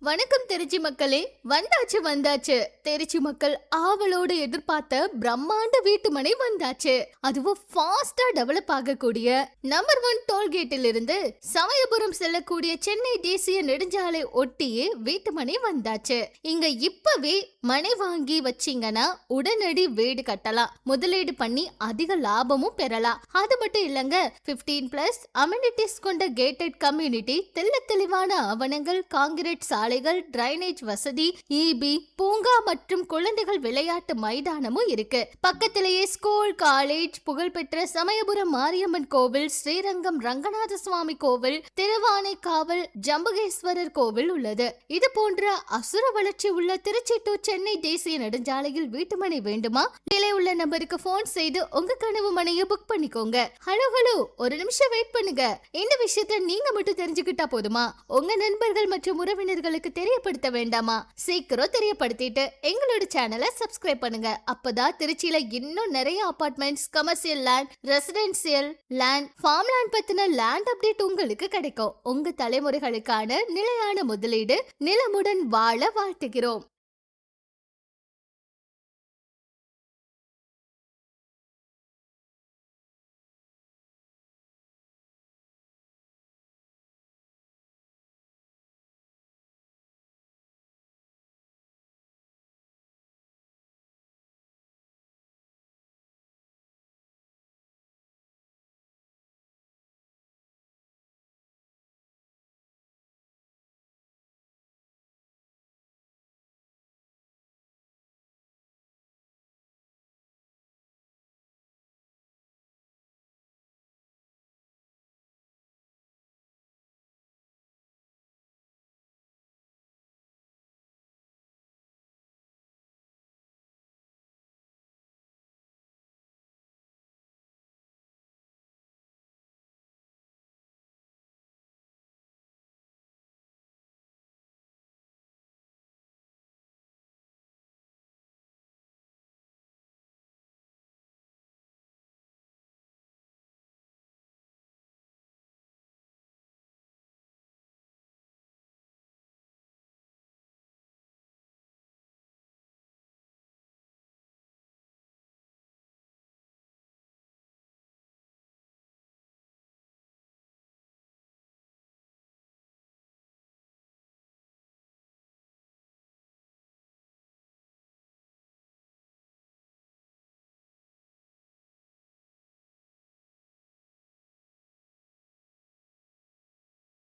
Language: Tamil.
வணக்கம் திருச்சி மக்களே. வந்தாச்சு வந்தாச்சு. திருச்சி மக்கள் ஆவலோடு எதிர்பார்த்த பிரம்மாண்ட வீட்டுமனை வந்தாச்சு. அதுவும் ஃபாஸ்டா டெவலப் ஆகக்கூடிய நம்பர் 1 டோல்கேட்டில் இருந்து சமயபுரம் செல்லக்கூடிய சென்னை தேசிய நெடுஞ்சாலை ஒட்டியே வீட்டுமனை வந்தாச்சு. இங்க இப்பவே மனை வாங்கி வச்சீங்கன்னா உடனடி வீடு கட்டலாம். முதலீடு பண்ணி அதிக லாபமும் பெறலாம். அது மட்டும் இல்லங்க, 15+ அமெனிட்டிஸ் கொண்ட கேட்டட் கம்யூனிட்டி, தெளிவான ஆவணங்கள், காங்கிரீட் சாலைகள், டிரைனேஜ் வசதி, ஈபி, பூங்கா மற்றும் குழந்தைகள் விளையாட்டு மைதானமும் இருக்கு. பக்கத்திலேயே ஸ்கூல், காலேஜ், புகழ்பெற்ற சமயபுரம் மாரியம்மன் கோவில், ஸ்ரீரங்கம் ரங்கநாத சுவாமி கோவில், திருவானைக்காவல் ஜம்புகேஸ்வரர் கோவில் உள்ளது. இது போன்ற அசுர வளர்ச்சி உள்ள திருச்சி டு சென்னை தேசிய நெடுஞ்சாலையில் வீட்டுமனை வேண்டுமா? நிலை உள்ள நம்பருக்கு போன் செய்து உங்க கனவு மனையை புக் பண்ணிக்கோங்க. ஹலோ, ஒரு நிமிஷம் வெயிட் பண்ணுங்க. இந்த விஷயத்தை நீங்க மட்டும் தெரிஞ்சுக்கிட்டா போதுமா? உங்க நண்பர்கள் மற்றும் உறவினர்களுக்கு தெரியப்படுத்த வேண்டாமா? சீக்கிரம் தெரியப்படுத்திட்டு எங்களோட சேனலை சப்ஸ்கிரைப் பண்ணுங்க. அப்பதான் திருச்சியில இன்னும் நிறைய apartments, commercial land, residential land, farm land பத்தின லேண்ட் அப்டேட் உங்களுக்கு கிடைக்கும். உங்க தலைமுறைகளுக்கான நிலையான முதலீடு, நிலமுடன் வாழ வாழ்த்துகிறோம்.